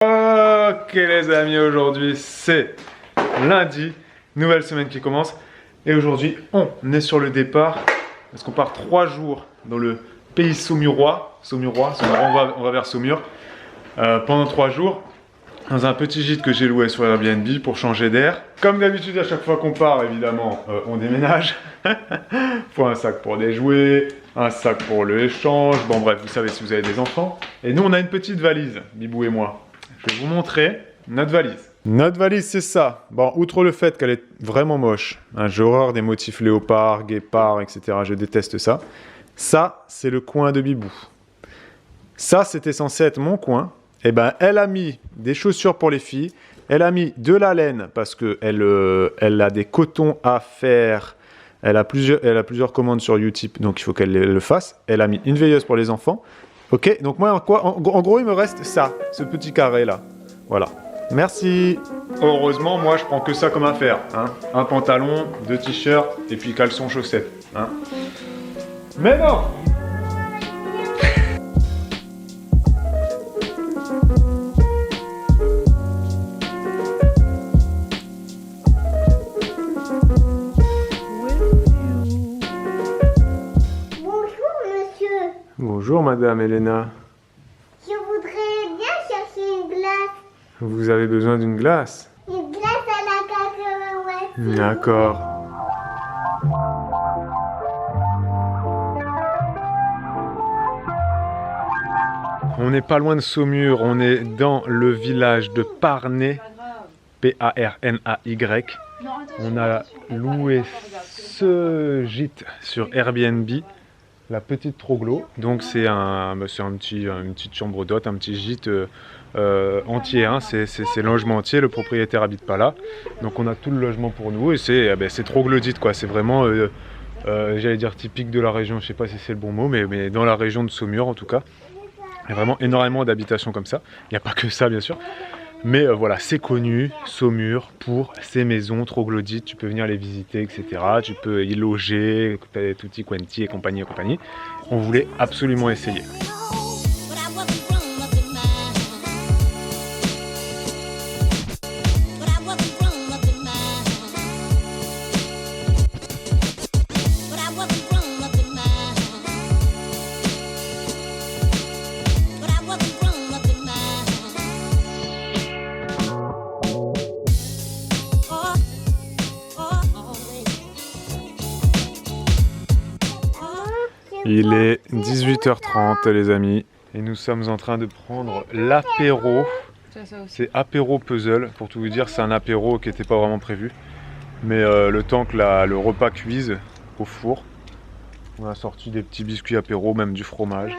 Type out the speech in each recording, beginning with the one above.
Ok les amis, aujourd'hui c'est lundi, nouvelle semaine qui commence. Et aujourd'hui on est sur le départ, parce qu'on part 3 jours dans le pays saumurois. On va vers Saumur pendant 3 jours. Dans un petit gîte que j'ai loué sur Airbnb pour changer d'air. Comme d'habitude, à chaque fois qu'on part, évidemment, on déménage. Faut un sac pour des jouets, un sac pour l'échange. Bon bref, vous savez si vous avez des enfants. Et nous, on a une petite valise, Bibou et moi. Je vais vous montrer notre valise. Notre valise, c'est ça. Bon, outre le fait qu'elle est vraiment moche, hein, j'ai horreur des motifs léopard, guépard, etc. Je déteste ça. Ça, c'est le coin de Bibou. Ça, c'était censé être mon coin. Eh ben, elle a mis des chaussures pour les filles. Elle a mis de la laine parce qu'elle a des cotons à faire. Elle a plusieurs commandes sur Utip, donc il faut qu'elle le fasse. Elle a mis une veilleuse pour les enfants. Ok, donc moi, en gros, il me reste ça, ce petit carré là. Voilà. Merci. Heureusement, moi, je prends que ça comme affaire. Hein. Un pantalon, 2 t-shirts et puis caleçon, chaussettes. Hein. Mais non! Bonjour Madame Elena. Je voudrais bien chercher une glace. Vous avez besoin d'une glace? Une glace à la cacahuète. D'accord. On n'est pas loin de Saumur, on est dans le village de Parnay. P-A-R-N-A-Y. On a loué ce gîte sur Airbnb. La petite Troglo, donc c'est une petite chambre d'hôte, un petit gîte entier, hein. C'est logement entier, le propriétaire habite pas là, donc on a tout le logement pour nous et c'est troglodyte quoi, c'est vraiment, j'allais dire typique de la région, je sais pas si c'est le bon mot, mais dans la région de Saumur en tout cas, il y a vraiment énormément d'habitations comme ça, il n'y a pas que ça bien sûr. Mais voilà, c'est connu, Saumur, pour ces maisons troglodytes, tu peux venir les visiter, etc. Tu peux y loger, tutti quanti et compagnie et compagnie. On voulait absolument essayer. Il est 18h30 les amis et nous sommes en train de prendre l'apéro. C'est apéro puzzle, pour tout vous dire c'est un apéro qui n'était pas vraiment prévu. Mais le temps que le repas cuise au four, on a sorti des petits biscuits apéro, même du fromage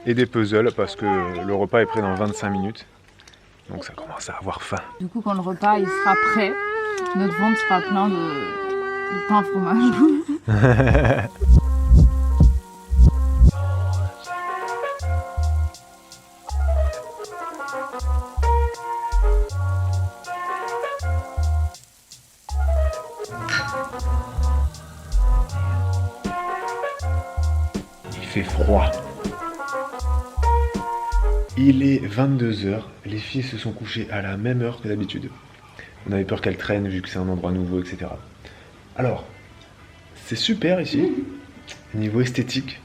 et des puzzles parce que le repas est prêt dans 25 minutes. Donc ça commence à avoir faim. Du coup quand le repas il sera prêt, notre ventre sera plein de pain fromage. Il fait froid. Il est 22h, les filles se sont couchées à la même heure que d'habitude. On avait peur qu'elles traînent vu que c'est un endroit nouveau, etc. Alors, c'est super ici, niveau esthétique.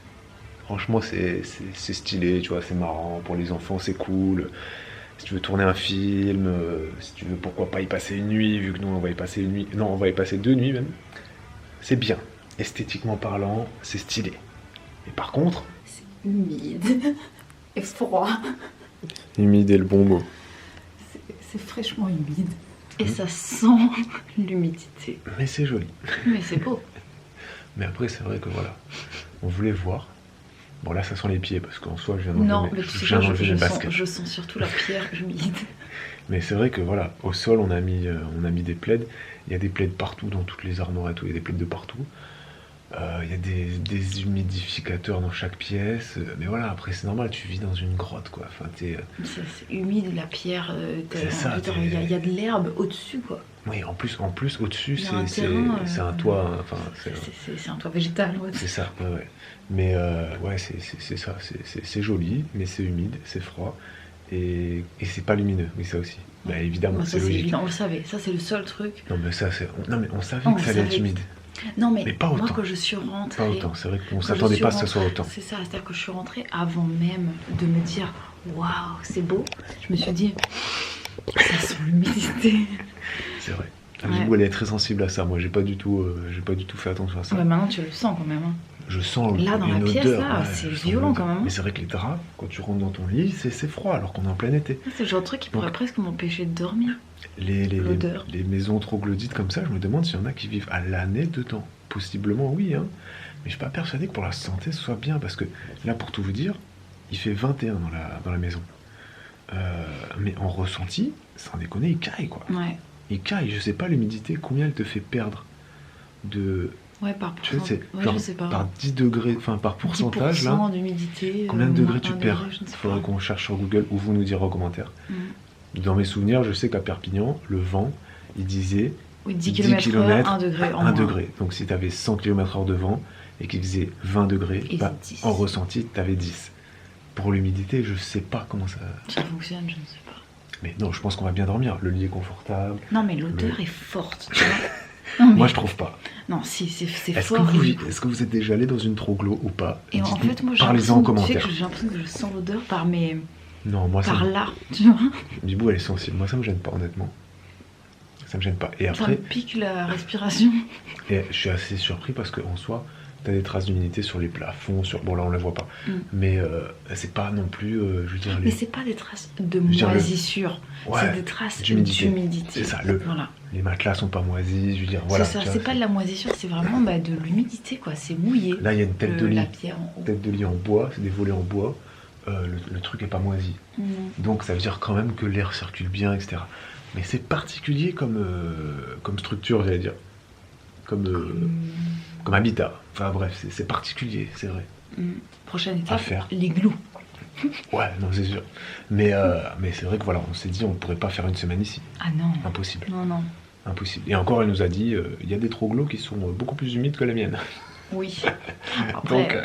Franchement, c'est stylé, tu vois, c'est marrant. Pour les enfants, c'est cool. Si tu veux tourner un film, si tu veux, pourquoi pas y passer une nuit, vu que nous, on va y passer une nuit. Non, on va y passer 2 nuits même. C'est bien. Esthétiquement parlant, c'est stylé. Et par contre... C'est humide et froid. Humide est le bon mot. C'est fraîchement humide. Et ça sent l'humidité. Mais c'est joli. Mais c'est beau. Mais après, c'est vrai que voilà, on voulait voir. Bon, là, ça sent les pieds parce qu'en soi, je viens d'enlever mes baskets. Je sens surtout la pierre humide. Mais c'est vrai que voilà, au sol, on a mis des plaids. Il y a des plaids partout, dans toutes les armoires et tout. Il y a des plaids de partout. Il y a des humidificateurs dans chaque pièce. Mais voilà, après, c'est normal, tu vis dans une grotte, quoi. Enfin, c'est humide, la pierre. C'est ça. Il y a de l'herbe au-dessus, quoi. Oui, en plus au-dessus, c'est un toit. Enfin, c'est un toit végétal, ouais. C'est ça, ouais. Mais ouais, c'est ça. C'est joli, mais c'est humide, c'est froid. et c'est pas lumineux, oui ça aussi. Bah évidemment, Moi, ça, c'est logique. évident, on le savait, ça c'est le seul truc. Non mais ça c'est... Non mais on savait On que ça allait être savait. humide. Non mais pas moi autant. quand je suis rentrée... Pas autant, c'est vrai qu'on quand je s'attendait suis pas à ce que ce soit rentrée- autant. C'est ça, c'est-à-dire que je suis rentrée avant même de me dire waouh, c'est beau. Je me suis dit, ça sent l'humidité. C'est vrai. Ouais. Jibou, elle est très sensible à ça. Moi, j'ai pas du tout fait attention à ça. Ouais, maintenant tu le sens quand même. Hein. Je sens Là, dans une la pièce, odeur. là, ouais, c'est je sens violent l'odeur. quand même, hein. Mais c'est vrai que les draps, quand tu rentres dans ton lit, c'est froid alors qu'on est en plein été. C'est le genre de truc qui pourrait Donc- presque m'empêcher de dormir. L'odeur. Les maisons troglodytes comme ça, je me demande s'il y en a qui vivent à l'année dedans. Possiblement, oui. Hein. Mais je suis pas persuadé que pour la santé ce soit bien parce que là, pour tout vous dire, il fait 21 dans la maison. Mais en ressenti, sans déconner, il caille quoi. Ouais, Il caille, je sais pas l'humidité, combien elle te fait perdre de. ouais, par Tu sais, pourcentage. c'est Ouais, genre je sais pas. par 10 degrés, enfin par pourcentage 10% là. d'humidité. Combien de degrés moins tu 1 perds? degré, je ne Il sais faudrait pas. qu'on cherche sur Google ou vous nous direz en commentaire. Mm. Dans mes souvenirs, je sais qu'à Perpignan, le vent, il disait Oui, 10 10 km/h, kilomètres, 1 degré en 1 moins. degré. Donc si tu avais 100 km/h de vent et qu'il faisait 20 degrés, Et bah, c'est 10. en ressenti, tu avais 10. Pour l'humidité, je sais pas comment ça. Ça fonctionne, je ne sais pas. Mais non, je pense qu'on va bien dormir. Le lit est confortable. Non, mais l'odeur est forte, tu vois. Non, mais... Moi, je trouve pas. Non, si, c'est Est-ce fort. est-ce que vous êtes déjà allé dans une troglo ou pas? Et en Dites-nous, fait, moi, j'ai parlez-en en l'impression, tu sais, commentaire. que j'ai l'impression que je sens l'odeur Non, moi, ça par me... là, tu vois. Bibou, elle est sensible. Moi, ça me gêne pas, honnêtement. Ça me gêne pas. Et Ça me après, pique la respiration. et je suis assez surpris parce qu'en soi, t'as des traces d'humidité sur les plafonds. Bon, là, on les voit pas. Mm. Mais c'est pas non plus, je veux dire, Mais c'est pas des traces de veux dire, moisissure, Ouais, c'est des traces d'humidité. d'humidité. C'est ça, Voilà. les matelas sont pas moisis. Je veux dire, voilà. c'est ça, tu vois, c'est pas de la moisissure, c'est vraiment de l'humidité, quoi. C'est mouillé. Là, il y a une tête de lit. La pierre en haut. Tête de lit en bois, c'est des volets en bois. Le truc est pas moisi. Mm. Donc ça veut dire quand même que l'air circule bien, etc. Mais c'est particulier comme structure, j'allais dire. Comme habitat. Enfin bref, c'est particulier, c'est vrai. Prochaine À étape, faire. l'igloo. Ouais, non, c'est sûr. Mais c'est vrai que voilà, on s'est dit on pourrait pas faire une semaine ici. Ah non. Impossible. Non, non. Impossible. Et encore, elle nous a dit, il y a des troglos qui sont beaucoup plus humides que les miennes. Oui. Après, Donc,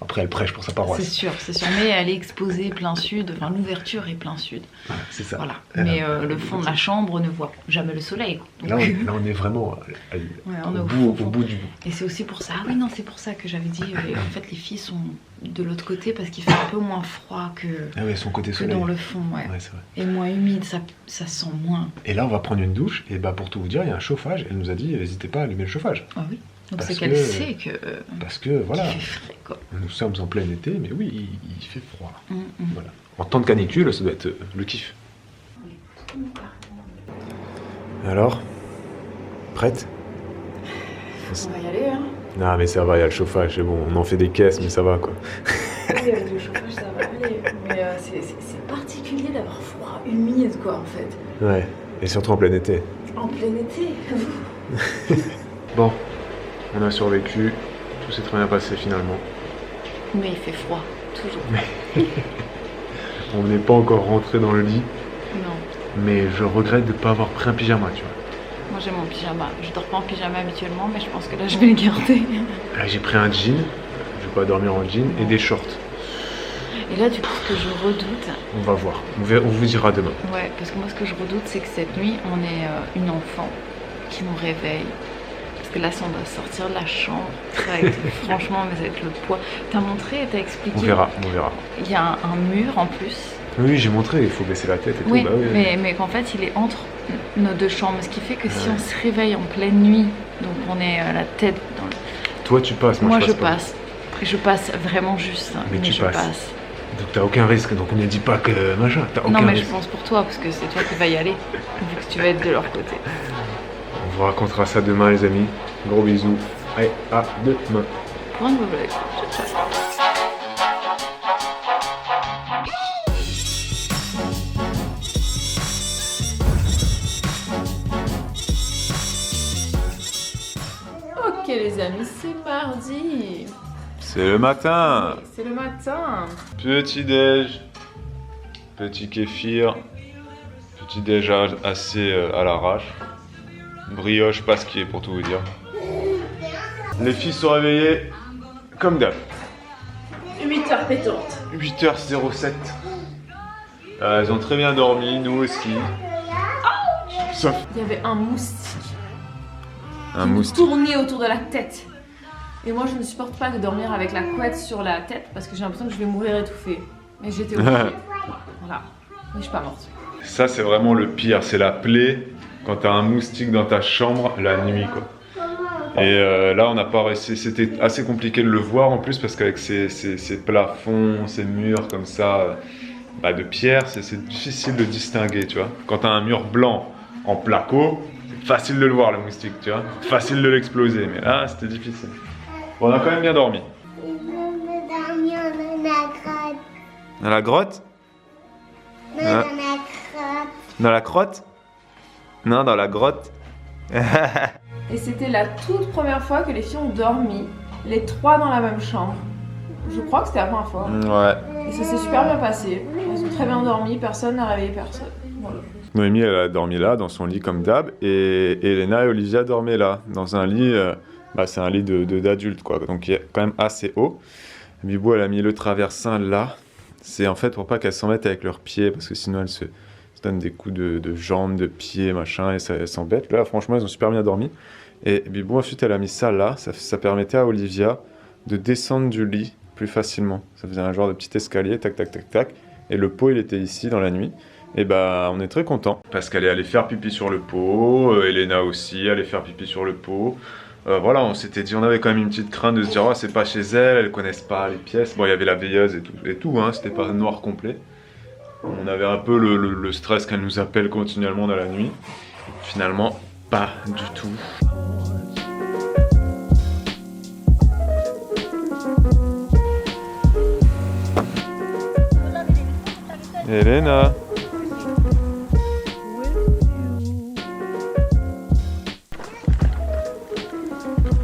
après elle prêche pour sa paroisse. c'est sûr. Mais elle est exposée plein sud, enfin l'ouverture est plein sud. Voilà, c'est ça. Voilà. Elle Mais a- le fond de la chambre ne voit jamais le soleil. Quoi. Là, Donc, là, on est vraiment ouais, on est au au fond. bout du bout. Et c'est aussi pour ça. Ah oui, non, c'est pour ça que j'avais dit. En fait, les filles sont de l'autre côté parce qu'il fait un peu moins froid que Ah ouais, son côté soleil. dans le fond, ouais. Ouais, c'est vrai. Et moins humide, ça sent moins. Et là, on va prendre une douche, et bah pour tout vous dire, il y a un chauffage. Elle nous a dit, n'hésitez pas à allumer le chauffage. Ah oui. Donc Parce c'est qu'elle que- sait que Parce que voilà, qu'il fait frais, quoi. nous sommes en plein été, mais oui, il fait froid. Mm. Voilà. En temps de canicule, ça doit être le kiff. Alors, prête? On va y aller, hein. Non, mais ça va, il y a le chauffage, c'est bon. On en fait des caisses, mais ça va quoi. Oui, avec le chauffage, ça va aller. Mais c'est particulier d'avoir froid, humide, quoi, en fait. Ouais, et surtout en plein été. En plein été. Bon, on a survécu, tout s'est très bien passé finalement. Mais il fait froid, toujours. On n'est pas encore rentré dans le lit, Non. mais je regrette de ne pas avoir pris un pyjama, tu vois. Moi, j'ai mon pyjama. Je dors pas en pyjama habituellement, mais je pense que là, je vais le garder. Là, j'ai pris un jean, je vais pas dormir en jean, et des shorts. Et là, du coup, ce que je redoute, On va voir, on vous dira demain. ouais, parce que moi, ce que je redoute, c'est que cette nuit, on est une enfant qui nous réveille. Parce que là, si on doit sortir de la chambre, ça va être, franchement, mais ça va être le poids. T'as montré, t'as expliqué. On verra, on verra. Il y a un mur en plus. Oui, j'ai montré, il faut baisser la tête et Oui, tout. Bah oui, mais qu'en fait, il est entre nos deux chambres. Ce qui fait que si on se réveille en pleine nuit, donc on est la tête dans le... Toi, tu passes, Moi, je je passe pas. passe. Je passe vraiment juste. Mais tu je passes. passe. Donc t'as aucun risque, donc on ne dit pas que machin, t'as aucun Non, mais risque. je pense pour toi, parce que c'est toi qui vas y aller, vu que tu vas être de leur côté. On vous racontera ça demain, les amis. Gros bisous. Allez, à demain. Pour un nouveau vlog. Ciao, ciao. Ok les amis, c'est mardi. C'est le matin. C'est le matin. Petit déj. Petit kéfir. Petit déj assez à l'arrache. Brioche pasquier pour tout vous dire. Les filles sont réveillées comme d'hab. 8h pétante. 8h07. Elles ont très bien dormi, nous aussi. Sauf Il y avait un moustique. un qui moustique. tournait autour de la tête. Et moi, je ne supporte pas de dormir avec la couette sur la tête parce que j'ai l'impression que je vais mourir étouffée. Mais j'étais obligée. Voilà. Mais je suis pas morte. Ça, c'est vraiment le pire. C'est la plaie quand t'as un moustique dans ta chambre la nuit, quoi. Et là, on n'a pas réussi. C'était assez compliqué de le voir en plus parce qu'avec ces plafonds, ces murs comme ça, de pierre, c'est difficile de distinguer, tu vois. Quand t'as un mur blanc en placo, c'est facile de le voir, le moustique, tu vois. Facile de l'exploser, mais là, c'était difficile. Bon, on a quand même bien dormi. Je veux dormir dans la grotte. Dans la grotte? Non, Ah. dans la grotte. Dans la crotte? Non, dans la grotte. Et c'était la toute première fois que les filles ont dormi, les trois dans la même chambre. Je crois que c'était la première fois. Ouais. Et ça s'est super bien passé. Elles ont très bien dormi, personne n'a réveillé personne. Voilà. Noémie, elle a dormi là, dans son lit comme d'hab, et Elena et Olivia dormaient là, dans un lit, c'est un lit d'adulte, quoi, donc il est quand même assez haut. Bibou, elle a mis le traversin là, c'est en fait pour pas qu'elles s'en mettent avec leurs pieds, parce que sinon elles se donnent des coups de jambes, de pieds, machin, et ça, elles s'embêtent. Là, franchement, elles ont super bien dormi. Et Bibou, ensuite, elle a mis ça là, ça permettait à Olivia de descendre du lit plus facilement. Ça faisait un genre de petit escalier, tac, tac, tac, tac, et le pot, il était ici, dans la nuit. Et on est très content parce qu'elle est allée faire pipi sur le pot, Elena aussi allait faire pipi sur le pot. Voilà, on s'était dit, on avait quand même une petite crainte de se dire, oh, c'est pas chez elles connaissent pas les pièces. Bon, il y avait la veilleuse et tout, hein, c'était pas noir complet. On avait un peu le stress qu'elle nous appelle continuellement dans la nuit. Finalement, pas du tout. Elena.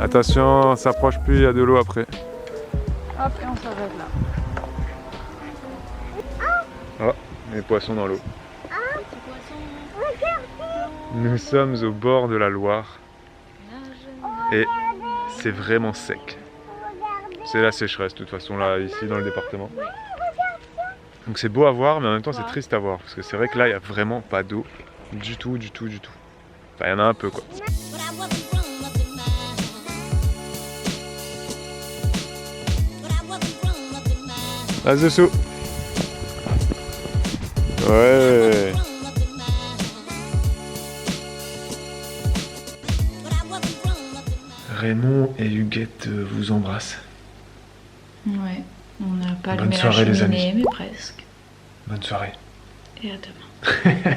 Attention, on s'approche plus, il y a de l'eau après. Hop, et on s'arrête là. Oh, les poissons dans l'eau. Nous sommes au bord de la Loire et c'est vraiment sec. C'est la sécheresse de toute façon là, ici dans le département. Donc c'est beau à voir, mais en même temps c'est triste à voir parce que c'est vrai que là il n'y a vraiment pas d'eau du tout. Enfin, il y en a un peu quoi. Là-dessous. Ouais. Raymond et Huguette vous embrassent. Ouais, on n'a pas Bonne allumé la soirée, les cheminée, amis. mais presque. Bonne soirée. Et à demain.